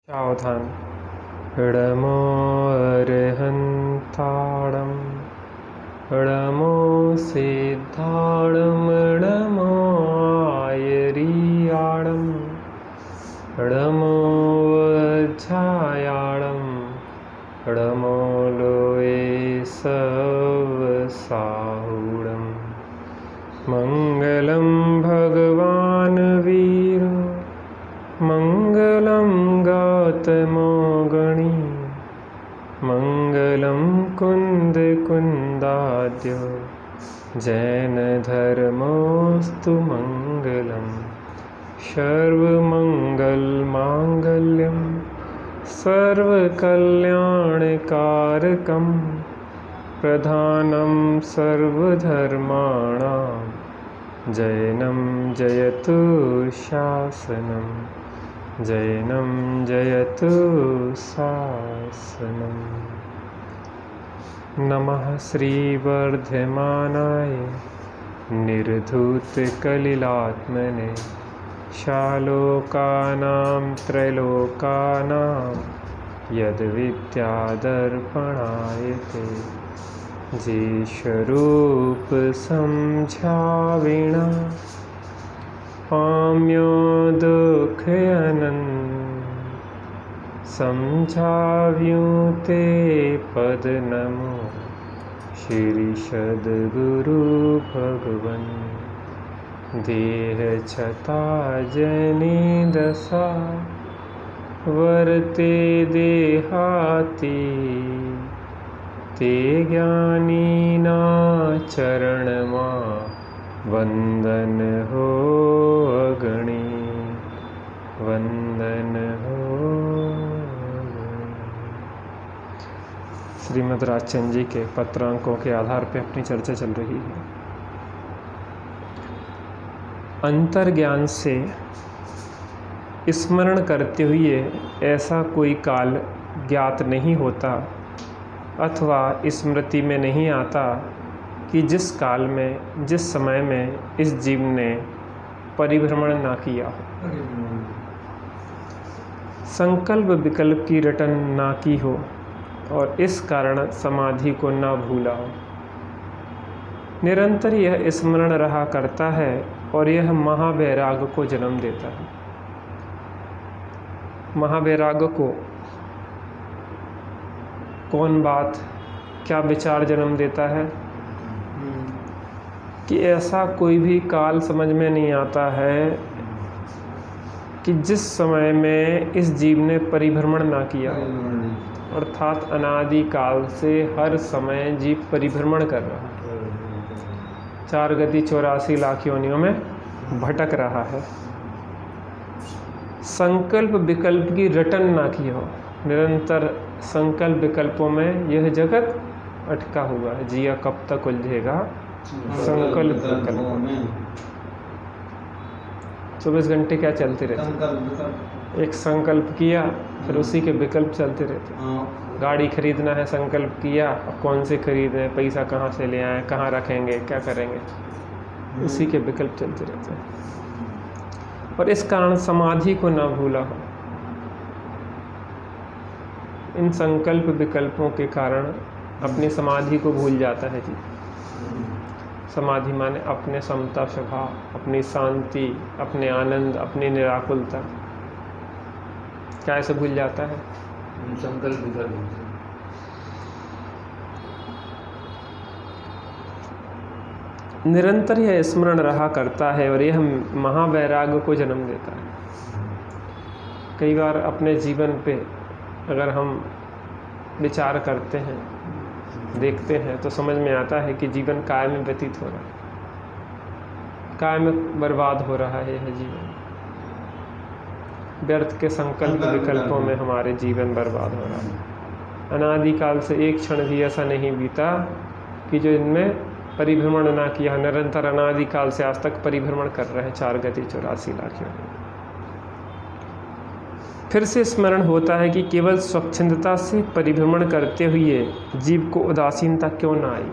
सावधान। ड़मो अरहन्ताडं ड़मो सिद्धाडं ड़मो आयरियाडं ड़मो वज्जायाडं ड़मो लोये सवसाहुडं मंगलं भगवान् वीरो मंगलं गौतमो गणी मंगलं कुन्दकुन्दाद्यो जैनधर्मोऽस्तु मंगलं सर्वमङ्गलमाङ्गल्यं सर्वकल्याणकारकं प्रधानं सर्वधर्माणां जैनं जयतु शासनं जैनं जयतु शासनम्। नमः श्रीवर्धमानाय निर्धूतकलिलात्मने शालोकानां त्रैलोकानां यद्विद्यादर्पणाय ते जे स्वरूप समझाविना पाम्यो दुखयनन् समझाव्यूं ते पद नमो श्री सद्गुरु भगवन देह छता जनी दशा वर्ते देहाती ते ज्ञानी ना चरणमा वंदन हो अगणी वंदन हो अगणी। श्रीमद् राजचंद्र जी के पत्रांकों के आधार पर अपनी चर्चा चल रही है। अंतर्ज्ञान से स्मरण करते हुए ऐसा कोई काल ज्ञात नहीं होता अथवा स्मृति में नहीं आता कि जिस काल में जिस समय में इस जीव ने परिभ्रमण ना किया हो, संकल्प विकल्प की रटन ना की हो और इस कारण समाधि को ना भूला हो। निरंतर यह स्मरण रहा करता है और यह महावैराग को जन्म देता है। महावैराग को कौन बात क्या विचार जन्म देता है कि ऐसा कोई भी काल समझ में नहीं आता है कि जिस समय में इस जीव ने परिभ्रमण ना किया, अर्थात अनादि काल से हर समय जीव परिभ्रमण कर रहा है, 4 गति 84 लाख योनियों में भटक रहा है। संकल्प विकल्प की रटन ना की हो, निरंतर संकल्प विकल्पों में यह जगत अटका हुआ है। जिया कब तक उलझेगा संकल्प विकल्प में। 24 घंटे क्या चलते रहते, एक संकल्प किया फिर उसी के विकल्प चलते रहते। गाड़ी खरीदना है, संकल्प किया, अब कौन से खरीदें, पैसा कहाँ से ले आएं, कहाँ रखेंगे, क्या करेंगे, उसी के विकल्प चलते रहते हैं। और इस कारण समाधि को ना भूला हो। इन संकल्प विकल्पों के कारण अपनी समाधि को भूल जाता है जी। समाधि माने अपने समता स्वभाव, अपनी शांति, अपने आनंद, अपनी निराकुलता। क्या ऐसे भूल जाता है? संकल्प विकल्प। निरंतर यह स्मरण रहा करता है और यह महावैराग को जन्म देता है। कई बार अपने जीवन पे अगर हम विचार करते हैं, देखते हैं, तो समझ में आता है कि जीवन काय में व्यतीत हो रहा है, काय में बर्बाद हो रहा है। यह जीवन व्यर्थ के संकल्प विकल्पों में हमारे जीवन बर्बाद हो रहा है। अनादिकाल से एक क्षण भी ऐसा नहीं बीता कि जो इनमें परिभ्रमण ना किया। निरंतर अनादिकाल से आज तक परिभ्रमण कर रहे हैं 4 गति 84 लाख योनि। फिर से स्मरण होता है कि केवल स्वच्छंदता से परिभ्रमण करते हुए जीव को उदासीनता क्यों ना आई।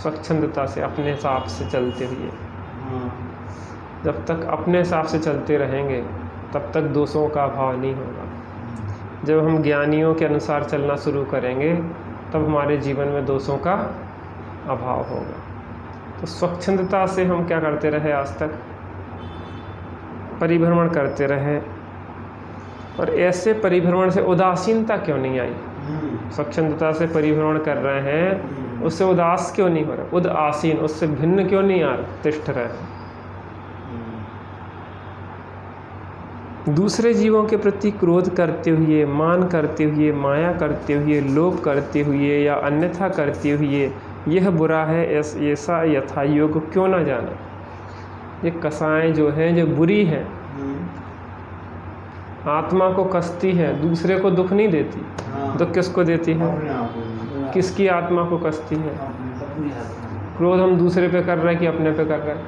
स्वच्छंदता से, अपने हिसाब से चलते हुए, जब तक अपने हिसाब से चलते रहेंगे तब तक दोषों का अभाव नहीं होगा। जब हम ज्ञानियों के अनुसार चलना शुरू करेंगे तब हमारे जीवन में दोषों का अभाव होगा। तो स्वच्छंदता से हम क्या करते रहे, आज तक परिभ्रमण करते रहे, और ऐसे परिभ्रमण से उदासीनता क्यों नहीं आई? स्वच्छंदता से परिभ्रमण कर रहे हैं, उससे उदास क्यों नहीं हो रहा, उदासीन, उससे भिन्न क्यों नहीं आ रहा, तिष्ठ रहे। दूसरे जीवों के प्रति क्रोध करते हुए, मान करते हुए, माया करते हुए, लोभ करते हुए या अन्यथा करते हुए यह बुरा है ऐसा यथा योग क्यों ना जाना। ये कसाएं जो हैं, जो बुरी हैं, आत्मा को कसती है, दूसरे को दुख नहीं देती। दुख किसको देती है? किसकी आत्मा को कसती है? क्रोध हम दूसरे पे कर रहे हैं कि अपने पे कर रहे हैं?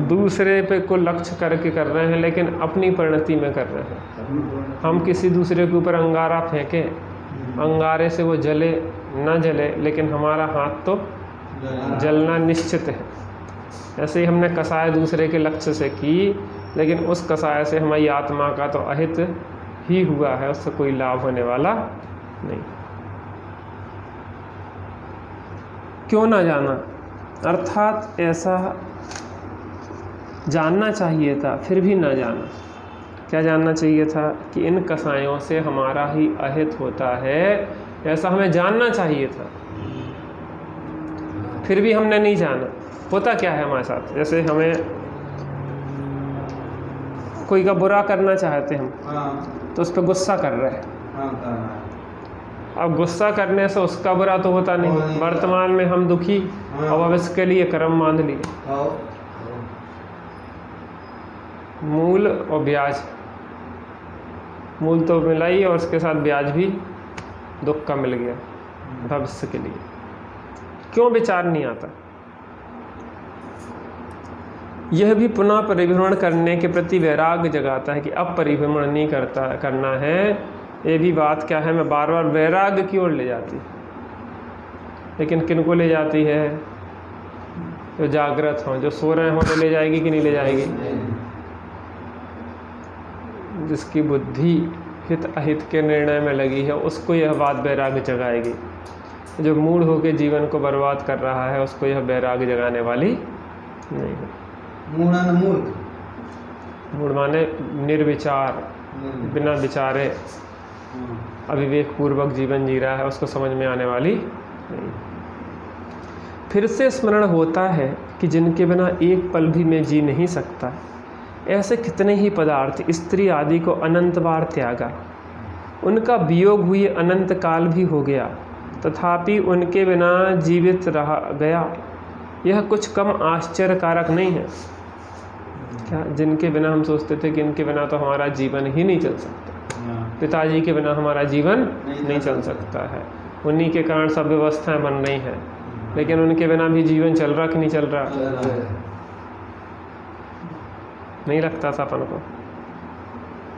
दूसरे पे को लक्ष्य करके कर रहे हैं, लेकिन अपनी परिणति में कर रहे हैं। हम किसी दूसरे के ऊपर अंगारा फेंकें, अंगारे से वो जले ना जले, लेकिन हमारा हाथ तो जलना निश्चित है। ऐसे ही हमने कसाय दूसरे के लक्ष्य से की, लेकिन उस कसाय से हमारी आत्मा का तो अहित ही हुआ है, उससे कोई लाभ होने वाला नहीं। क्यों ना जाना, अर्थात ऐसा जानना चाहिए था, फिर भी ना जाना। क्या जानना चाहिए था? कि इन कसायों से हमारा ही अहित होता है, ऐसा हमें जानना चाहिए था, फिर भी हमने नहीं जाना। होता क्या है हमारे साथ, जैसे हमें कोई का बुरा करना चाहते हम, तो उस पर गुस्सा कर रहे हैं। अब गुस्सा करने से उसका बुरा तो होता नहीं, वर्तमान में हम दुखी, और भविष्य के लिए कर्म बांध लिए। मूल और ब्याज, मूल तो मिला ही और उसके साथ ब्याज भी दुख का मिल गया भविष्य के लिए। क्यों विचार नहीं आता? यह भी पुनः परिभ्रमण करने के प्रति वैराग्य जगाता है कि अब परिभ्रमण नहीं करना है। ये भी बात क्या है, मैं बार बार वैराग्य की ओर ले जाती, लेकिन किन को ले जाती है? जो जागृत हों, जो सो रहे हों तो ले जाएगी कि नहीं ले जाएगी? जिसकी बुद्धि हित अहित के निर्णय में लगी है, उसको यह बात वैराग्य जगाएगी। जो मूढ़ होकर जीवन को बर्बाद कर रहा है, उसको यह वैराग्य जगाने वाली नहीं है। मूढ़ माने निर्विचार, बिना विचारे अविवेक पूर्वक जीवन जी रहा है, उसको समझ में आने वाली नहीं। फिर से स्मरण होता है कि जिनके बिना एक पल भी मैं जी नहीं सकता, ऐसे कितने ही पदार्थ स्त्री आदि को अनंत बार त्यागा, उनका वियोग हुए अनंत काल भी हो गया, तथापि उनके बिना जीवित रह गया। यह कुछ कम आश्चर्यकारक नहीं है क्या? जिनके बिना हम सोचते थे कि इनके बिना तो हमारा जीवन ही नहीं चल सकता, पिताजी के बिना हमारा जीवन नहीं चल सकता है, उन्हीं के कारण सब व्यवस्थाएं बन रही हैं, लेकिन उनके बिना भी जीवन चल रहा कि नहीं चल रहा? नहीं लगता था अपन को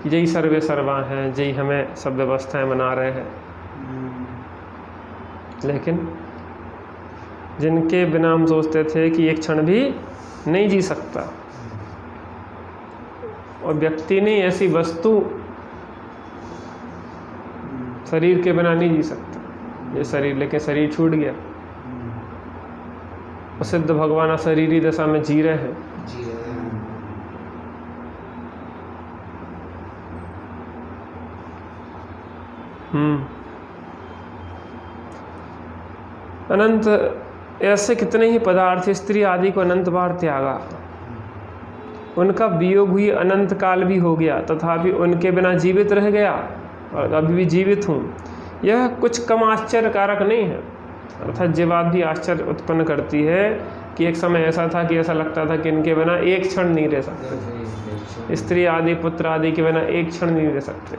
कि यही सर्वे सर्वा हैं, यही हमें सब व्यवस्थाएं बना रहे हैं। लेकिन जिनके बिना हम सोचते थे कि एक क्षण भी नहीं जी सकता, और व्यक्ति नहीं, ऐसी वस्तु शरीर के बिना नहीं जी सकता। ये शरीर, लेकिन शरीर छूट गया, और सिद्ध भगवान अशरीरी दशा में जी रहे हैं। अनंत ऐसे कितने ही पदार्थ स्त्री आदि को अनंत बार त्यागा, उनका वियोग हुई अनंत काल भी हो गया, तथापि उनके बिना जीवित रह गया और अभी भी जीवित हूँ। यह कुछ कम आश्चर्यकारक नहीं है। अर्थात ये बात भी आश्चर्य उत्पन्न करती है कि एक समय ऐसा था कि ऐसा लगता था कि इनके बिना एक क्षण नहीं रह सकते, स्त्री आदि पुत्र आदि के बिना एक क्षण नहीं रह सकते,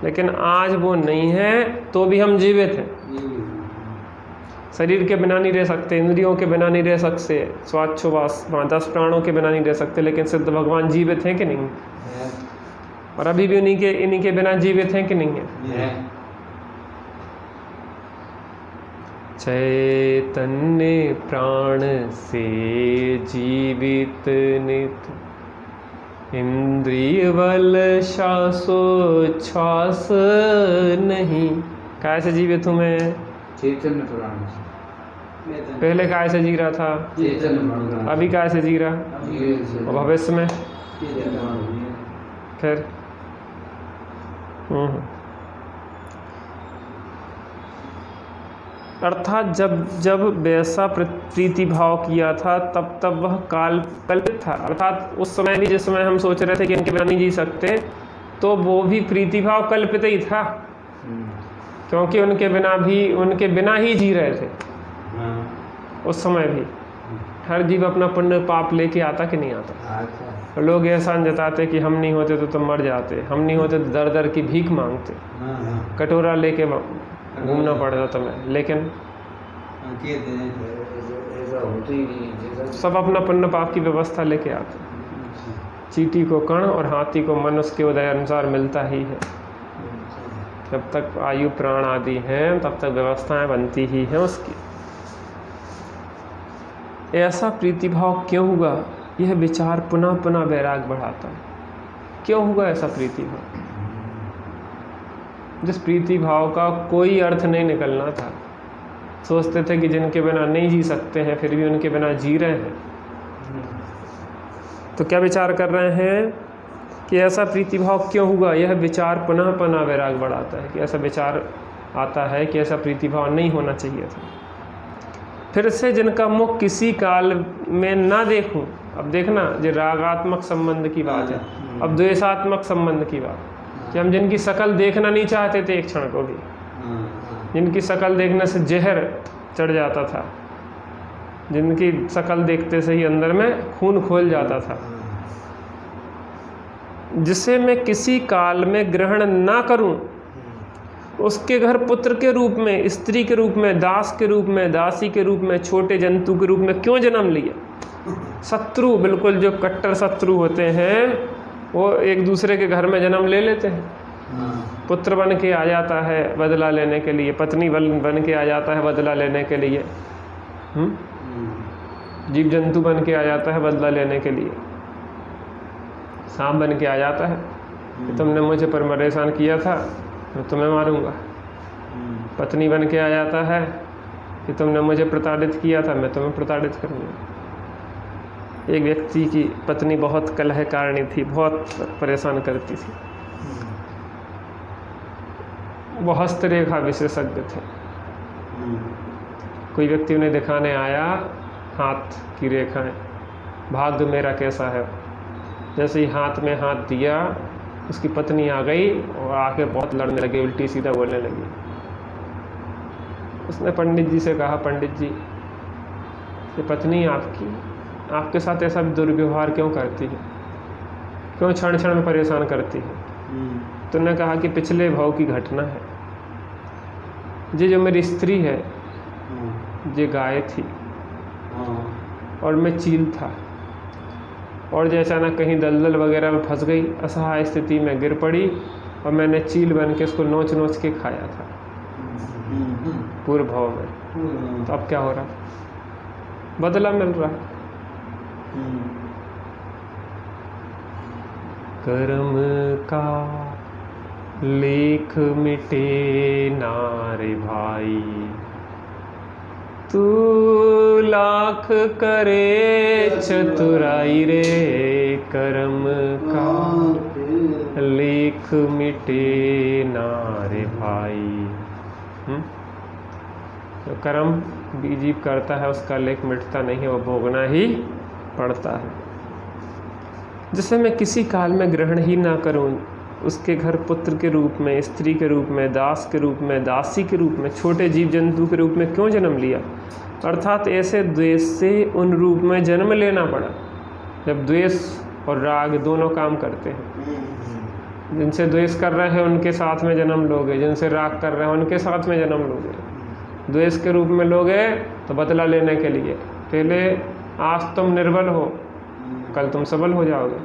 लेकिन आज वो नहीं है तो भी हम जीवित हैं। शरीर के बिना नहीं रह सकते, इंद्रियों के बिना नहीं रह सकते, स्वाच्छोवास 10 प्राणों के बिना नहीं रह सकते, लेकिन सिद्ध भगवान जीवित हैं कि नहीं? और अभी भी इन्हीं के बिना जीवित हैं कि नहीं है? चैतन्य प्राण से जीवित नित इंद्रिय बल श्वासोच्छ्वास नहीं। कैसे जीवे तुम्हें? चैतन्य पुराण पहले कैसे जी रहा था? चैतन्य पुराण अभी कैसे जी रहा? और भविष्य में फिर अर्थात जब वैसा प्रीति भाव किया था तब वह काल कल्पित था। अर्थात उस समय भी जिस समय हम सोच रहे थे कि इनके बिना नहीं जी सकते, तो वो भी प्रीति भाव कल्पित ही था, क्योंकि उनके बिना ही जी रहे थे। उस समय भी हर जीव अपना पुण्य पाप लेके आता कि नहीं आता। लोग ऐसा जताते कि हम नहीं होते तो तुम मर जाते, हम नहीं होते तो दर दर की भीख मांगते, कटोरा लेके घूमना पड़ता तुम्हें, लेकिन सब अपना पुण्य पाप की व्यवस्था लेके आते। चींटी को कण और हाथी को मनुष्य के उदय अनुसार मिलता ही है। जब तक आयु प्राण आदि हैं तब तक व्यवस्थाएं बनती ही हैं उसकी। ऐसा प्रीतिभाव क्यों हुआ? यह विचार पुनः पुनः वैराग बढ़ाता है। क्यों हुआ ऐसा प्रीतिभाव? जिस प्रीति भाव का कोई अर्थ नहीं निकलना था। सोचते थे कि जिनके बिना नहीं जी सकते हैं फिर भी उनके बिना जी रहे हैं। तो क्या विचार कर रहे हैं कि ऐसा प्रीति भाव क्यों हुआ? यह विचार पुनः पुनः वैराग बढ़ाता है कि ऐसा विचार आता है कि ऐसा प्रीति भाव नहीं होना चाहिए था। फिर से जिनका मुख किसी काल में ना देखूं। अब देखना, जो रागात्मक संबंध की बात है, अब द्वेषात्मक संबंध की बात, कि हम जिनकी शकल देखना नहीं चाहते थे एक क्षण को भी, जिनकी शकल देखने से जहर चढ़ जाता था, जिनकी शकल देखते से ही अंदर में खून खोल जाता था, जिसे मैं किसी काल में ग्रहण ना करूं, उसके घर पुत्र के रूप में, स्त्री के रूप में, दास के रूप में, दासी के रूप में, छोटे जंतु के रूप में क्यों जन्म लिया? शत्रु, बिल्कुल जो कट्टर शत्रु होते हैं वो एक दूसरे के घर में जन्म ले लेते हैं। पुत्र बन के आ जाता है बदला लेने के लिए, पत्नी बन के आ जाता है बदला लेने के लिए, जीव जंतु बन के आ जाता है बदला लेने के लिए, सांप बन के आ जाता है कि तुमने मुझे परेशान किया था मैं तुम्हें मारूंगा। पत्नी बन के आ जाता है कि तुमने मुझे प्रताड़ित किया था मैं तुम्हें प्रताड़ित करूंगा। एक व्यक्ति की पत्नी बहुत कलहकारिणी थी, बहुत परेशान करती थी। वो हस्तरेखा विशेषज्ञ थे। कोई व्यक्ति उन्हें दिखाने आया हाथ की रेखाएं, भाग्य मेरा कैसा है। जैसे ही हाथ में हाथ दिया उसकी पत्नी आ गई और आके बहुत लड़ने लगी, उल्टी सीधा बोलने लगी। उसने पंडित जी से कहा, पंडित जी ये पत्नी आपके साथ ऐसा दुर्व्यवहार क्यों करती है, क्यों क्षण क्षण में परेशान करती है? तो उन्होंने कहा कि पिछले भाव की घटना है। ये जो मेरी स्त्री है ये गाय थी और मैं चील था, और जो अचानक कहीं दलदल वगैरह में फंस गई, असहाय स्थिति में गिर पड़ी और मैंने चील बन के उसको नोच नोच के खाया था पूर्व भाव में। तो अब क्या हो रहा? बदला मिल रहा है। कर्म का लेख मिटे नारे भाई, तू लाख करे चतुराई रे। कर्म का लेख मिटे नारे भाई। तो कर्म बीजीव करता है उसका लेख मिटता नहीं है, वो भोगना ही पड़ता है। जिसे मैं किसी काल में ग्रहण ही ना करूं, उसके घर पुत्र के रूप में, स्त्री के रूप में, दास के रूप में, दासी के रूप में, छोटे जीव जंतु के रूप में क्यों जन्म लिया? अर्थात ऐसे द्वेष से उन रूप में जन्म लेना पड़ा। जब द्वेष और राग दोनों काम करते हैं, जिनसे द्वेष कर रहे हैं उनके साथ में जन्म लोगे, जिनसे राग कर रहे हैं उनके साथ में जन्म लोगे। द्वेष के रूप में लोगे तो बदला लेने के लिए, पहले आज तुम निर्बल हो कल तुम सबल हो जाओगे।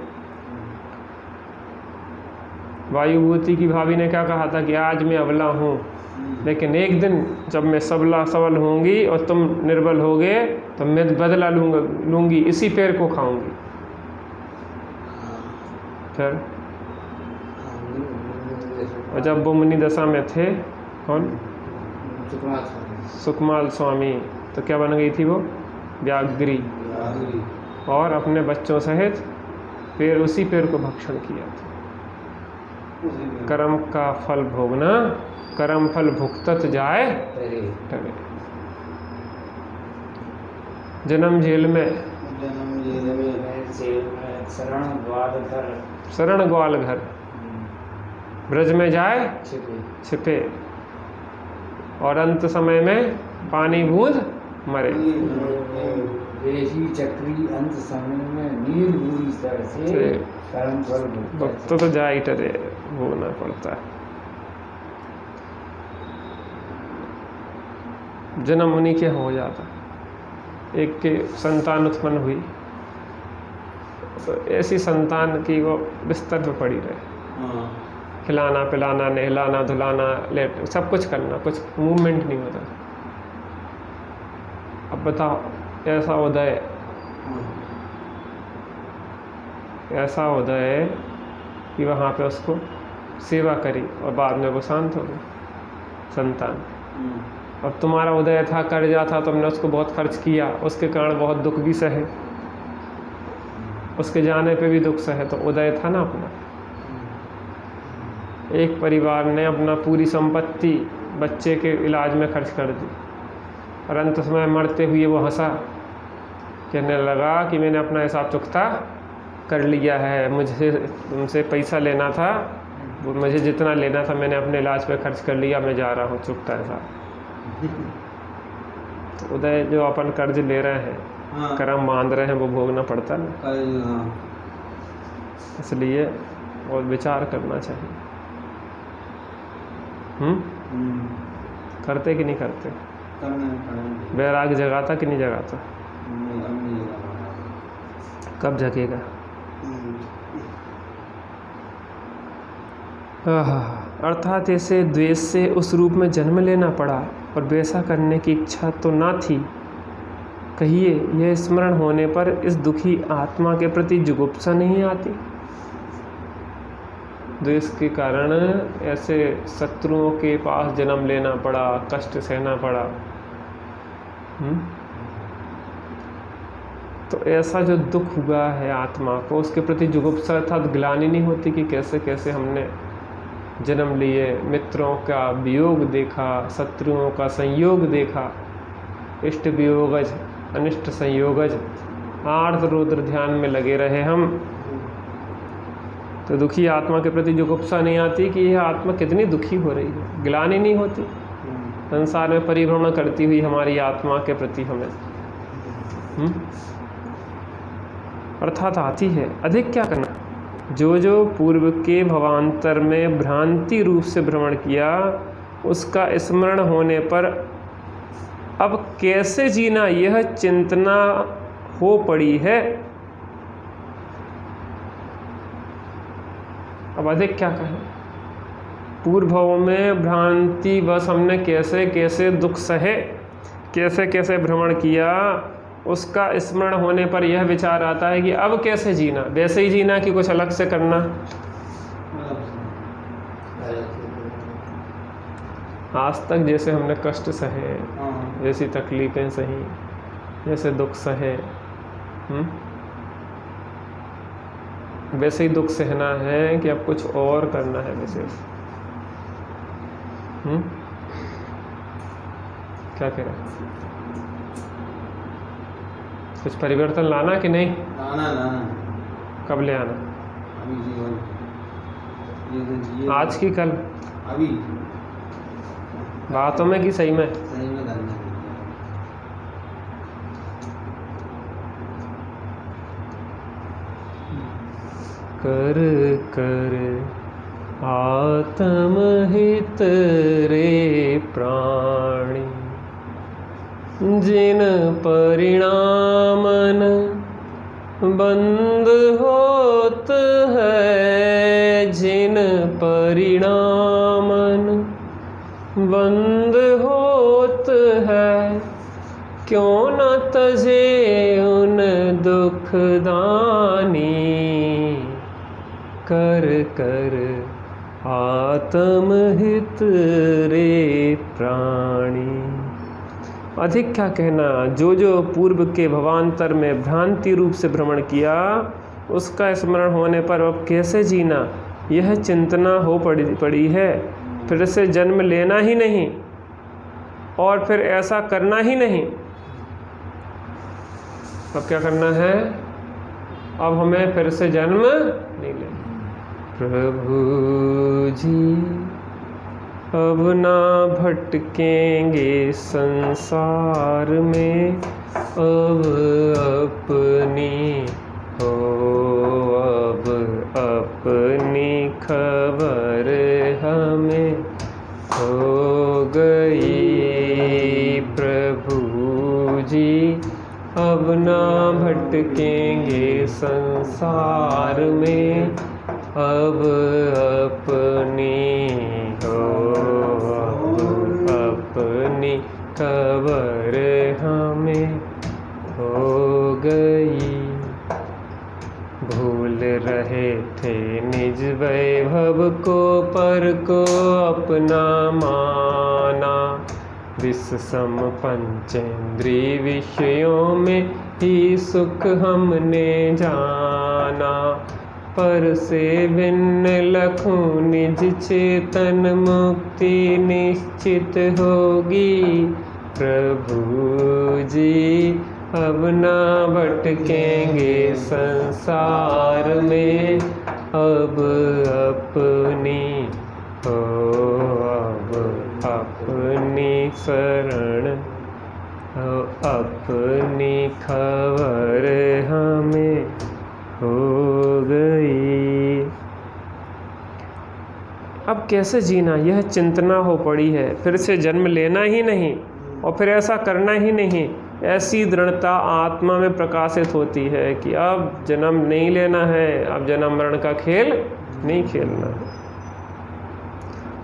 वायुभूति की भाभी ने क्या कहा था कि आज मैं अबला हूँ, लेकिन एक दिन जब मैं सबल होंगी और तुम निर्बल होगे तो मैं बदला लूँगी, इसी पैर को खाऊंगी। फिर और जब वो मुनि दशा में थे, कौन? सुकमाल स्वामी, तो क्या बन गई थी वो? व्याघ्री। और अपने बच्चों सहित फिर उसी पेड़ को भक्षण किया था। कर्म का फल भोगना, कर्म फल भुगतत जाए टरे। जन्म जेल में, शरण ग्वाल घर, ब्रज में जाए छिपे, और अंत समय में पानी बूंद मरे। चक्री अंत समय में नील बुरी सर से कर्म फल भुगतत तो जा ही टरे, भोगना पड़ता है। जन्म मुनि के हो जाता, एक के संतान उत्पन्न हुई तो ऐसी संतान की वो बिस्तर पे पड़ी रहे, खिलाना पिलाना नहलाना धुलाना लेट सब कुछ करना, कुछ मूवमेंट नहीं होता। अब बताओ, ऐसा उदय कि वहाँ पे उसको सेवा करी और बाद में वो शांत हो गई संतान। अब तुम्हारा उदय था, कर्जा था, तुमने उसको बहुत खर्च किया, उसके कारण बहुत दुख भी सहे, उसके जाने पे भी दुख सहे, तो उदय था ना अपना। एक परिवार ने अपना पूरी संपत्ति बच्चे के इलाज में खर्च कर दी और अंत समय मरते हुए वो हंसा, कहने लगा कि मैंने अपना हिसाब चुकता कर लिया है, मुझे तुमसे पैसा लेना था, वो मुझे जितना लेना था मैंने अपने इलाज पे खर्च कर लिया, मैं जा रहा हूँ, चुकता है साहब। तो उदय जो अपन कर्ज ले रहे हैं, कर्म बांध रहे हैं, वो भोगना पड़ता है ना। इसलिए और विचार करना चाहिए। करते कि नहीं करते? वैराग जगाता कि नहीं जगाता? कब जगेगा? अर्थात ऐसे द्वेष से उस रूप में जन्म लेना पड़ा और वैसा करने की इच्छा तो ना थी। कहिए, यह स्मरण होने पर इस दुखी आत्मा के प्रति जुगुप्सा नहीं आती? द्वेष के कारण ऐसे शत्रुओं के पास जन्म लेना पड़ा, कष्ट सहना पड़ा। तो ऐसा जो दुख हुआ है आत्मा को, उसके प्रति जुगुप्सा अर्थात ग्लानि नहीं होती कि कैसे कैसे हमने जन्म लिए, मित्रों का वियोग देखा, शत्रुओं का संयोग देखा, इष्ट वियोगज अनिष्ट संयोगज, आर्द्र रुद्र ध्यान में लगे रहे हम। तो दुखी आत्मा के प्रति जुगुप्सा नहीं आती कि यह आत्मा कितनी दुखी हो रही है, ग्लानि नहीं होती संसार में परिभ्रमण करती हुई हमारी आत्मा के प्रति हमें। अर्थात आती है। अधिक क्या करना, जो जो पूर्व के भवांतर में भ्रांति रूप से भ्रमण किया, उसका स्मरण होने पर अब कैसे जीना यह चिंतना हो पड़ी है। अब अधिक क्या कहें, पूर्वों में भ्रांति बस हमने कैसे कैसे दुख सहे, कैसे कैसे भ्रमण किया, उसका स्मरण होने पर यह विचार आता है कि अब कैसे जीना, वैसे ही जीना कि कुछ अलग से करना। आज तक जैसे हमने कष्ट सहे, जैसी तकलीफें सही, जैसे दुख सहे, वैसे ही दुख सहना है कि अब कुछ और करना है विशेष। क्या कह रहे हैं, कुछ परिवर्तन लाना कि नहीं? लाना। कब ले आना? अभी आज की कल? अभी बातों में कि सही में? सही में करना। कर कर आत्महित रे प्राणी, जिन परिणामन बंद होत है, जिन परिणामन बंद होत है, क्यों न तजे उन दुखदानी, कर कर आत्महित रे प्राणी। अधिक क्या कहना, जो जो पूर्व के भवांतर में भ्रांति रूप से भ्रमण किया, उसका स्मरण होने पर अब कैसे जीना, यह चिंतना हो पड़ी है। फिर से जन्म लेना ही नहीं और फिर ऐसा करना ही नहीं। अब क्या करना है, अब हमें फिर से जन्म नहीं लेना। प्रभु जी अब ना भटकेंगे संसार में, अब अपनी हो अब अपनी खबर हमें हो गई। प्रभु जी अब ना भटकेंगे संसार में, अब अपनी हो अब अपनी खबर हमें हो गई। भूल रहे थे निज वैभव को, पर को अपना माना। विषसम पंचेंद्रिय विषयों में ही सुख हमने जाना, पर से भिन्न लखों निज चेतन मुक्ति निश्चित होगी। प्रभु जी अब ना भटकेंगे संसार में, अब अपनी हो अब अपनी शरण हो अपनी खबर हमें हो गई। अब कैसे जीना, यह चिंतना हो पड़ी है। फिर से जन्म लेना ही नहीं और फिर ऐसा करना ही नहीं। ऐसी दृढ़ता आत्मा में प्रकाशित होती है कि अब जन्म नहीं लेना है, अब जन्म मरण का खेल नहीं खेलना है।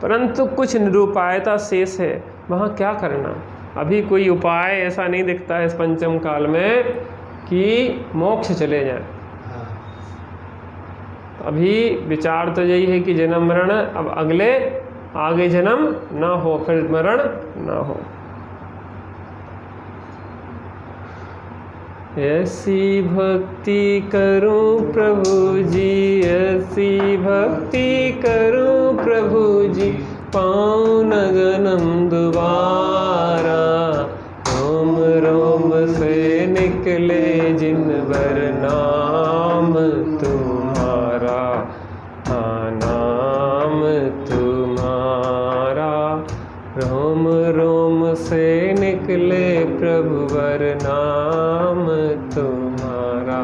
परंतु कुछ निरुपायता शेष है, वहाँ क्या करना। अभी कोई उपाय ऐसा नहीं दिखता है इस पंचम काल में कि मोक्ष चले जाए। अभी विचार तो यही है कि जन्म मरण, अब अगले आगे जन्म ना हो, फिर मरण ना हो। ऐसी भक्ति करूं प्रभु जी, ऐसी भक्ति करूं प्रभु जी, पाऊं न जन्म दोबारा। रोम रोम से निकले जिन बर नाम तुम्हारा, हाँ नाम तुम्हारा। रोम रोम से निकले प्रभु बर नाम तुम्हारा,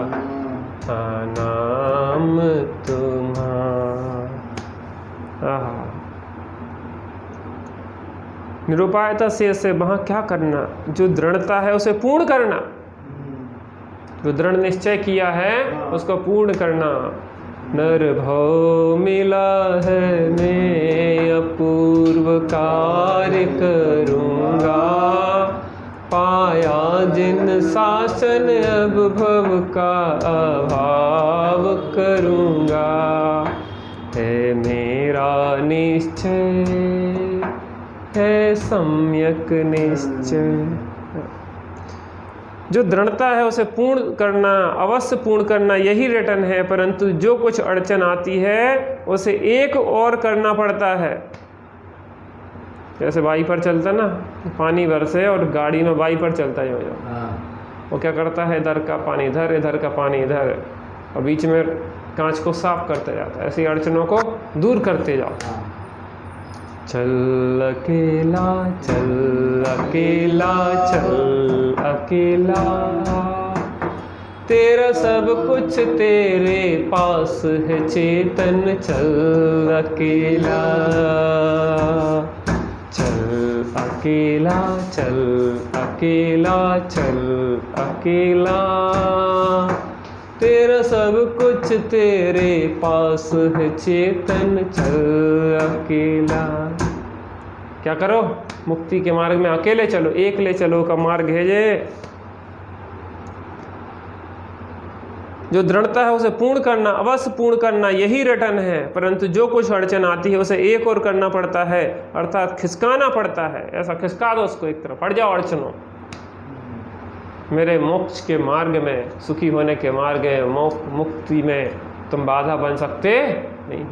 हाँ नाम तुम्हारा। निरुपायता से वहाँ क्या करना, जो दृढ़ता है उसे पूर्ण करना। जो दृढ़ निश्चय किया है उसको पूर्ण करना। नर भव मिला है मैं अपूर्व कार्य करूँगा, पाया जिन शासन अब भव का अभाव करूँगा। है मेरा निश्चय है सम्यक निश्चय। जो दृढ़ता है उसे पूर्ण करना, अवश्य पूर्ण करना, यही रिटर्न है। परंतु जो कुछ अड़चन आती है उसे एक और करना पड़ता है। जैसे वाइपर चलता ना, पानी बरसे और गाड़ी में वाइपर चलता है, वो क्या करता है, इधर का पानी इधर, इधर का पानी इधर, और बीच में कांच को साफ करते जाता है। ऐसी अड़चनों को दूर करते जाओ। चल अकेला चल अकेला चल अकेला, तेरा सब कुछ तेरे पास है चेतन। चल अकेला चल अकेला चल अकेला चल अकेला, तेरा सब कुछ तेरे पास है चेतन। चल अकेला। क्या करो, मुक्ति के मार्ग में अकेले चलो, एकले चलो का मार्ग है ये। जो दृढ़ता है उसे पूर्ण करना, अवश्य पूर्ण करना, यही रटन है। परंतु जो कुछ अड़चन आती है उसे एक और करना पड़ता है, अर्थात खिसकाना पड़ता है। ऐसा खिसका दो उसको एक तरफ, हट जाओ अड़चनों, मेरे मोक्ष के मार्ग में, सुखी होने के मार्ग में, मुक्ति में तुम बाधा बन सकते नहीं।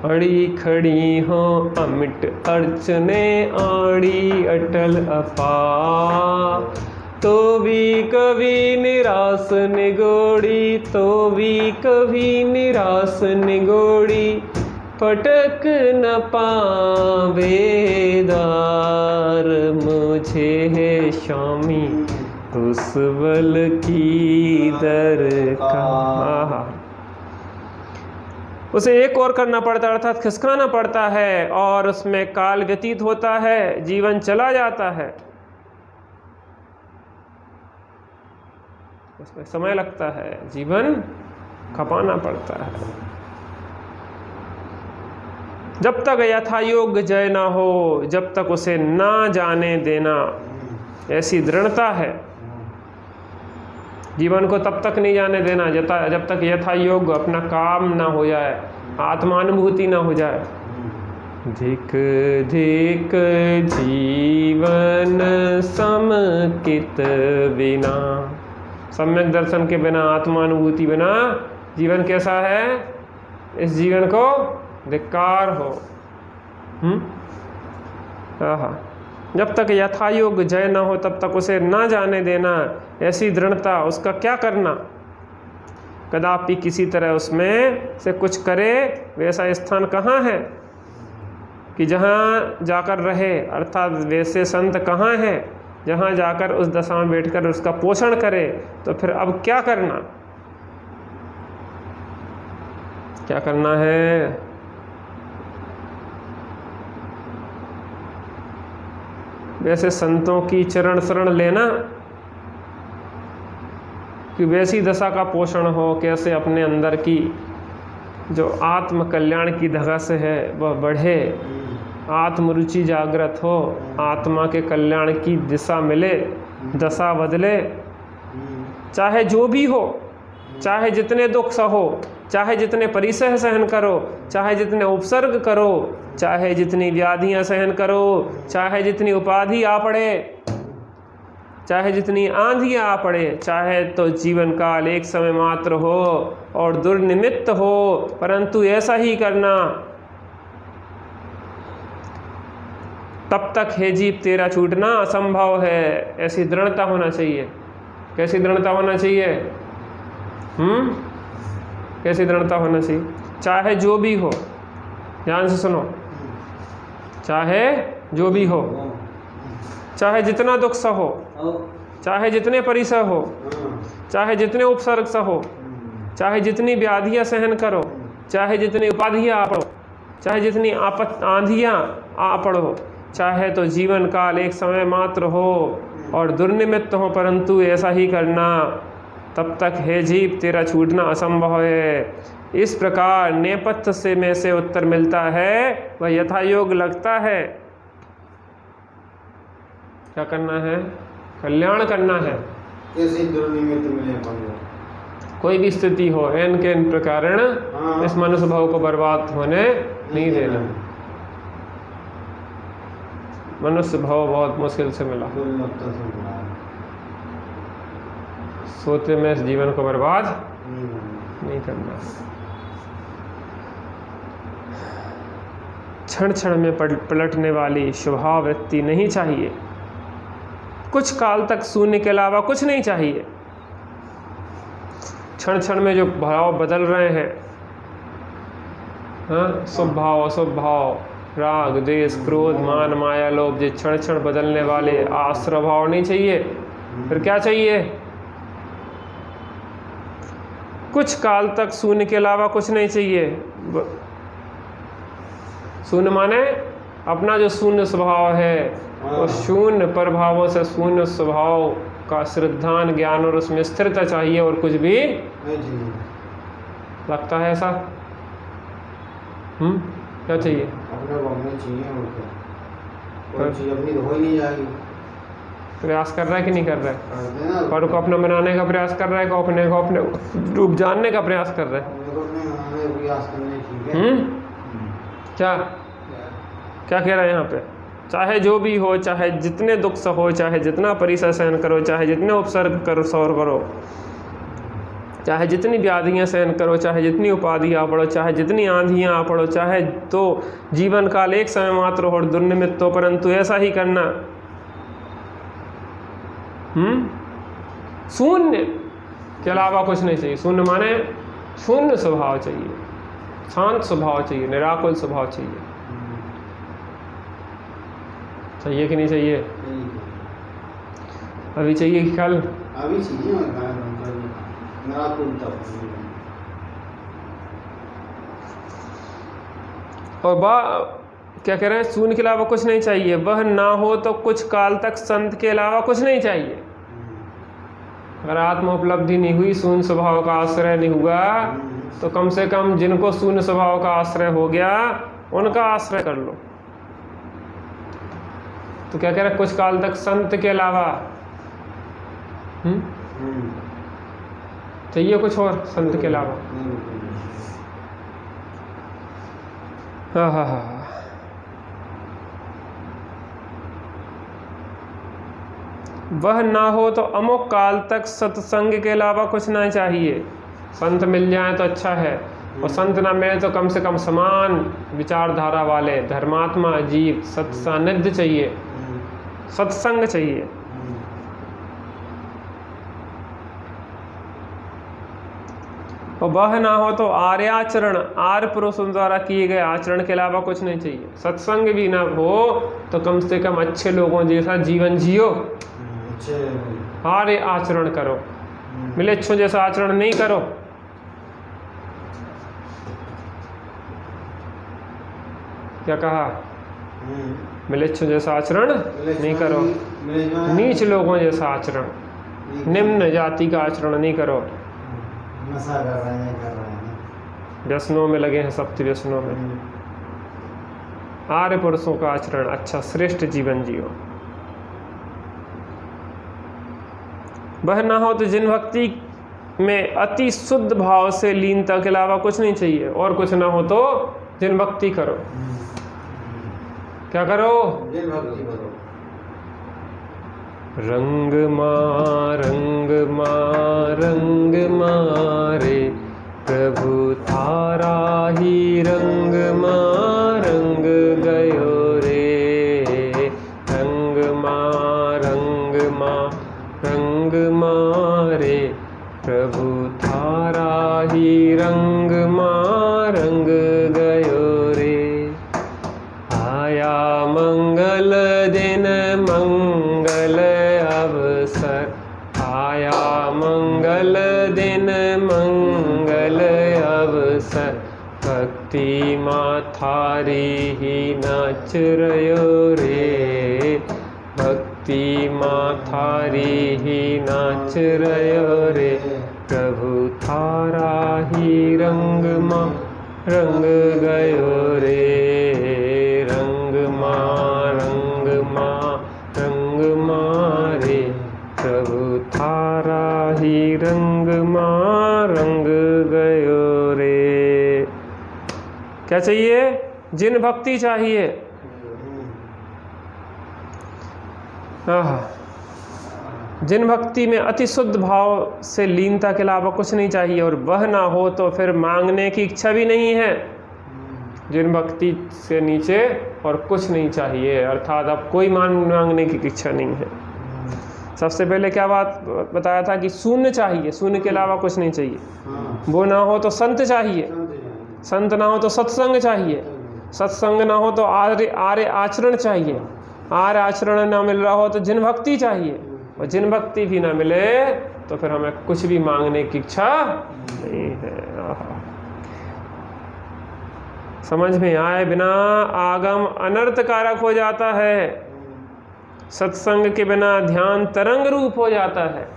अड़ी खड़ी हो अमिट अड़चने, आड़ी अटल अपा, तो भी कभी निराश निगोड़ी, तो भी कभी निराश निगोड़ी, पटक न पावे दार, मुझे है स्वामी उस बल की दरकार। उसे एक और करना पड़ता है, अर्थात खिसकाना पड़ता है, और उसमें काल व्यतीत होता है, जीवन चला जाता है, उसमें समय लगता है, जीवन खपाना पड़ता है। जब तक यथायोग जय ना हो, जब तक उसे ना जाने देना, ऐसी दृढ़ता है। जीवन को तब तक नहीं जाने देना जब तक यथायोग अपना काम ना हो जाए, आत्मानुभूति ना हो जाए। धिक धिक जीवन समकित बिना, सम्यक दर्शन के बिना, आत्मानुभूति बिना जीवन कैसा है? इस जीवन को धिक्कार हो। जब तक यथायोग जय न हो तब तक उसे ना जाने देना, ऐसी दृढ़ता। उसका क्या करना? कदापि किसी तरह उसमें से कुछ करे, वैसा स्थान कहाँ है कि जहाँ जाकर रहे, अर्थात वैसे संत कहाँ हैं जहाँ जाकर उस दशा में बैठकर उसका पोषण करे। तो फिर अब क्या करना, क्या करना है? वैसे संतों की चरण शरण लेना कि वैसी दशा का पोषण हो, कैसे अपने अंदर की जो आत्म कल्याण की धगस है वह बढ़े, आत्मरुचि जागृत हो, आत्मा के कल्याण की दिशा मिले, दशा बदले। चाहे जो भी हो, चाहे जितने दुख सहो, चाहे जितने परिसह सहन करो, चाहे जितने उपसर्ग करो, चाहे जितनी व्याधियां सहन करो, चाहे जितनी उपाधि आ पड़े, चाहे जितनी आंधियां आ पड़े, चाहे तो जीवन काल एक समय मात्र हो और दुर्निमित्त हो, परंतु ऐसा ही करना। तब तक हे जीव तेरा छूटना असंभव है। ऐसी दृढ़ता होना चाहिए। कैसी दृढ़ता होना चाहिए? कैसी दृढ़ता होना चाहिए? चाहे जो भी हो, ध्यान से सुनो, चाहे जो भी हो, चाहे जितना दुख सहो, चाहे जितने परिसह हो, चाहे जितने उपसर्ग सहो, चाहे जितनी व्याधियां सहन करो, चाहे जितनी उपाधियां आ पड़ो, चाहे जितनी आंधियां आ पड़ो, चाहे तो जीवन काल एक समय मात्र हो और दुर्निमित्त हो, परंतु ऐसा ही करना। तब तक हे जीव तेरा छूटना असंभव है। इस प्रकार नेपथ्य से में से उत्तर मिलता है, वह यथायोग लगता है। क्या करना है? कल्याण करना है। कैसे दुर्निमित्त मिले पंगे? कोई भी स्थिति हो, एन के इन प्रकार इस मनुष्य भाव को बर्बाद होने नहीं देना। मनुष्य भाव बहुत मुश्किल से मिला, सोते में इस जीवन को बर्बाद नहीं करना। क्षण क्षण में पलटने वाली स्वभाव वृत्ति नहीं चाहिए। कुछ काल तक शून्य के अलावा कुछ नहीं चाहिए। क्षण क्षण में जो भाव बदल रहे हैं, हाँ, शुभ भाव अशुभ भाव, राग द्वेष क्रोध मान माया लोभ, जो क्षण क्षण बदलने वाले आश्रय भाव नहीं चाहिए। फिर क्या चाहिए? कुछ काल तक शून्य के अलावा कुछ नहीं चाहिए। शून्य माने अपना जो शून्य स्वभाव है, वो शून्य प्रभावों से शून्य स्वभाव का श्रद्धान ज्ञान और उसमें स्थिरता चाहिए, और कुछ भी लगता है ऐसा? क्या चाहिए? अपना चाहिए, और क्या? कोई चीज अपनी तो हो ही नहीं जाएगी। प्रयास कर रहा है कि नहीं कर रहा है? करते हैं ना। और को अपना बनाने का प्रयास कर रहा है, को अपने रूप जानने का प्रयास कर रहा है। मेरे को अपने बनाने का प्रयास करने ठीक है। क्या क्या कह रहा है यहाँ पे? चाहे जो भी हो, चाहे जितने दुख सहो, चाहे जितना परिसर सहन करो, चाहे जितने उपसर्ग करो सौर करो, चाहे जितनी व्याधियाँ सहन करो, चाहे जितनी उपाधि आ पड़ो, चाहे जितनी आंधियाँ आ पड़ो, चाहे तो जीवन काल एक समय मात्र हो दुर्निमित्त हो, परंतु ऐसा ही करना। शून्य के अलावा कुछ नहीं चाहिए। शून्य माने शून्य स्वभाव चाहिए, शांत स्वभाव चाहिए, निराकुल स्वभाव चाहिए। चाहिए कि नहीं चाहिए? अभी चाहिए कि कल? अभी चाहिए। और क्या कह रहे हैं? शून्य के अलावा कुछ नहीं चाहिए। वह ना हो तो कुछ काल तक संत के अलावा कुछ नहीं चाहिए। अगर आत्म उपलब्धि नहीं हुई, शून्य स्वभाव का आश्रय नहीं हुआ, तो कम से कम जिनको शून्य स्वभाव का आश्रय हो गया उनका आश्रय कर लो। तो क्या कह रहे हैं? कुछ काल तक संत के अलावा चाहिए कुछ और संत के अलावा? हाँ। वह ना हो तो अमुक काल तक सत्संग के अलावा कुछ ना चाहिए। संत मिल जाए तो अच्छा है, और संत ना मिले तो कम से कम समान विचारधारा वाले धर्मात्मा जीव सत सानिध्य चाहिए, सत्संग चाहिए। और वह ना हो तो आर्याचरण, आर्य पुरुषों द्वारा किए गए आचरण के अलावा कुछ नहीं चाहिए। सत्संग भी ना हो तो कम से कम अच्छे लोगों जैसा जीवन जियो, आर्य आचरण करो, मिलेच्छों जैसा आचरण नहीं करो। क्या कहा? मिलेच्छों जैसा आचरण नहीं करो, नीच लोगों जैसा आचरण, निम्न जाति का आचरण नहीं करो। नशा कर रहे हैं, व्यसनों में लगे हैं, सप्त व्यसनों में। आर्य पुरुषों का आचरण अच्छा, श्रेष्ठ जीवन जियो। वह ना हो तो जिन भक्ति में अति शुद्ध भाव से लीनता के अलावा कुछ नहीं चाहिए। और कुछ ना हो तो जिन भक्ति करो। क्या करो? जिन भक्ति करो। रंग मारे प्रभु थारा ही रंग गयो रे। रंग मारे प्रभु थारा ही रंग गयो रे। आया मंगल दिन मंगल अवसर, आया मंगल दिन मंगल अवसर, भक्ति माथारी ही नाच रयो रे। भक्ति माथारी ही नाच रयो रे। प्रभु थारा ही रंग गयो रे। रंग मारे प्रभु थारा ही रंग गयो रे। क्या चाहिए? जिन भक्ति चाहिए। जिन भक्ति में अति शुद्ध भाव से लीनता के अलावा कुछ नहीं चाहिए। और वह ना हो तो फिर मांगने की इच्छा भी नहीं है। जिन भक्ति से नीचे और कुछ नहीं चाहिए, अर्थात अब कोई मांगने की इच्छा नहीं है। सबसे पहले क्या बात बताया था कि शून्य चाहिए, शून्य के अलावा कुछ नहीं चाहिए। वो ना हो तो संत चाहिए, संत ना हो तो सत्संग चाहिए, सत्संग ना हो तो आर्य आचरण चाहिए, आर्य आचरण ना मिल रहा हो तो जिन भक्ति चाहिए, और जिन भक्ति भी ना मिले तो फिर हमें कुछ भी मांगने की इच्छा नहीं है। समझ में आए बिना आगम अनर्थ कारक हो जाता है। सत्संग के बिना ध्यान तरंग रूप हो जाता है।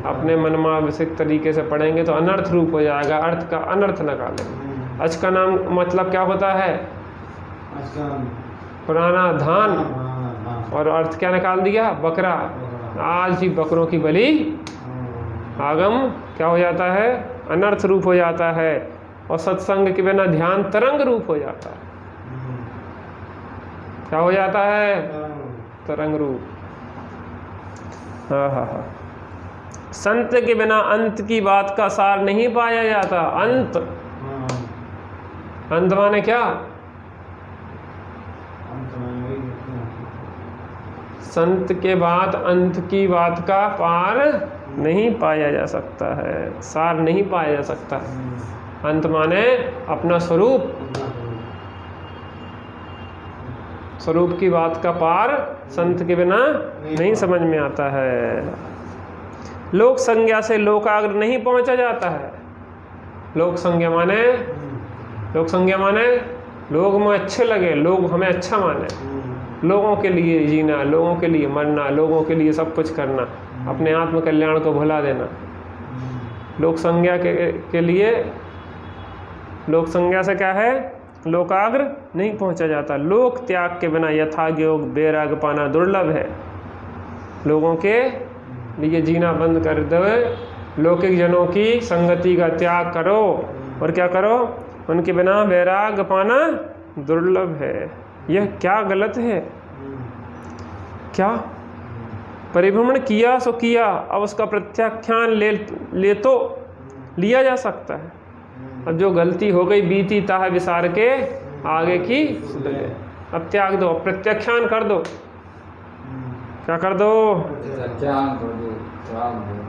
अपने मनमानसिक तरीके से पढ़ेंगे तो अनर्थ रूप हो जाएगा। अर्थ का अनर्थ निकालेंगे। अच का नाम मतलब क्या होता है? पुराना धान, हाँ, और अर्थ क्या निकाल दिया? बकरा। आज भी बकरों की बलि आगम क्या हो जाता है? अनर्थ रूप हो जाता है, और सत्संग के बिना ध्यान तरंग रूप हो जाता है। क्या हो जाता है? तरंग रूप। हाँ हाँ हाँ। संत के बिना अंत की बात का सार नहीं पाया जाता। अंत, अंत माने क्या? संत के बाद अंत की बात का पार नहीं पाया जा सकता है, सार नहीं पाया जा सकता है। अंत माने अपना स्वरूप, स्वरूप की बात का पार संत के बिना नहीं समझ में आता है। लोक संज्ञा से लोकाग्र नहीं पहुंचा जाता है। लोक संज्ञा माने, लोक संज्ञा माने लोग में अच्छे लगे, लोग हमें अच्छा माने, लोगों के लिए जीना, लोगों के लिए मरना, लोगों के लिए सब कुछ करना, अपने आत्म कल्याण को भुला देना। लोक संज्ञा के लिए, लोक संज्ञा से क्या है? लोकाग्र नहीं पहुंचा जाता। लोक त्याग के बिना यथार्थ योग वैराग पाना दुर्लभ है। लोगों के लिए जीना बंद कर दो, लौकिक जनों की संगति का त्याग करो, और क्या करो? उनके बिना वैराग पाना दुर्लभ है। यह क्या गलत है? क्या परिभ्रमण किया सो किया, अब उसका प्रत्याख्यान ले तो लिया जा सकता है। अब जो गलती हो गई बीती ताह विसार के आगे की सुधरे। अब त्याग दो, प्रत्याख्यान कर दो। क्या कर दो? प्रत्याख्यान कर दो, त्याग दो।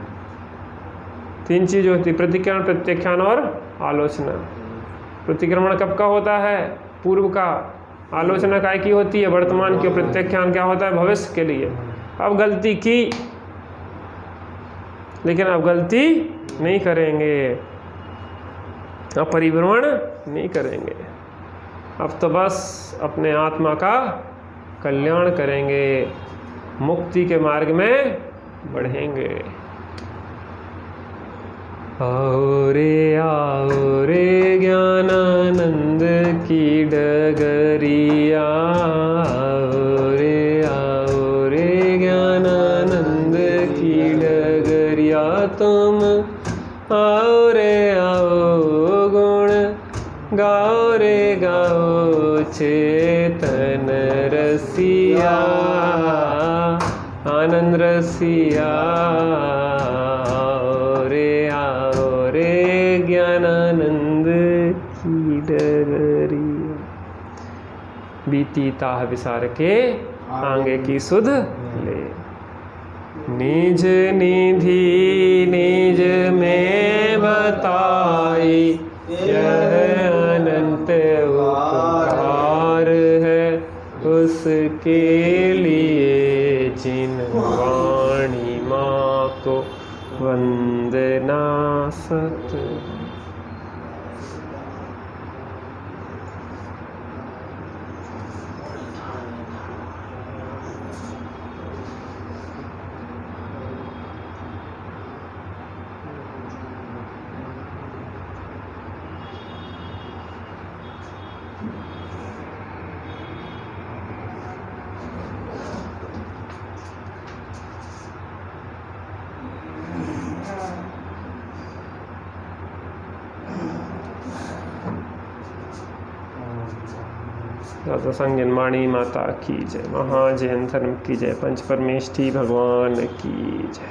तीन चीज होती, प्रतिक्रमण, प्रत्याख्यान और आलोचना। प्रतिक्रमण कब का होता है? पूर्व का। आलोचना काय की होती है? वर्तमान की। प्रत्याख्यान क्या होता है? भविष्य के लिए। अब गलती की, लेकिन अब गलती नहीं करेंगे, अब परिभ्रमण नहीं करेंगे, अब तो बस अपने आत्मा का कल्याण करेंगे, मुक्ति के मार्ग में बढ़ेंगे। आओ रे ज्ञानानंद की डगरिया, आओ रे ज्ञानानंद की डगरिया, तुम आओ रे आओ, गुण गाओ रे गाओ, चेतन रसिया, आनंद रसिया, आओ रे ज्ञानानंद की डगरिया। बीती ताह विसार के आगे की सुध ले, निज निधि निज में बताई, यह अनंत उपकार है उसके लिए, जिन वाणी माँ को वंदना सत। संज्ञानी माता की जय, महाजैन धर्म की जय, पंच परमेष्ठी भगवान की जय।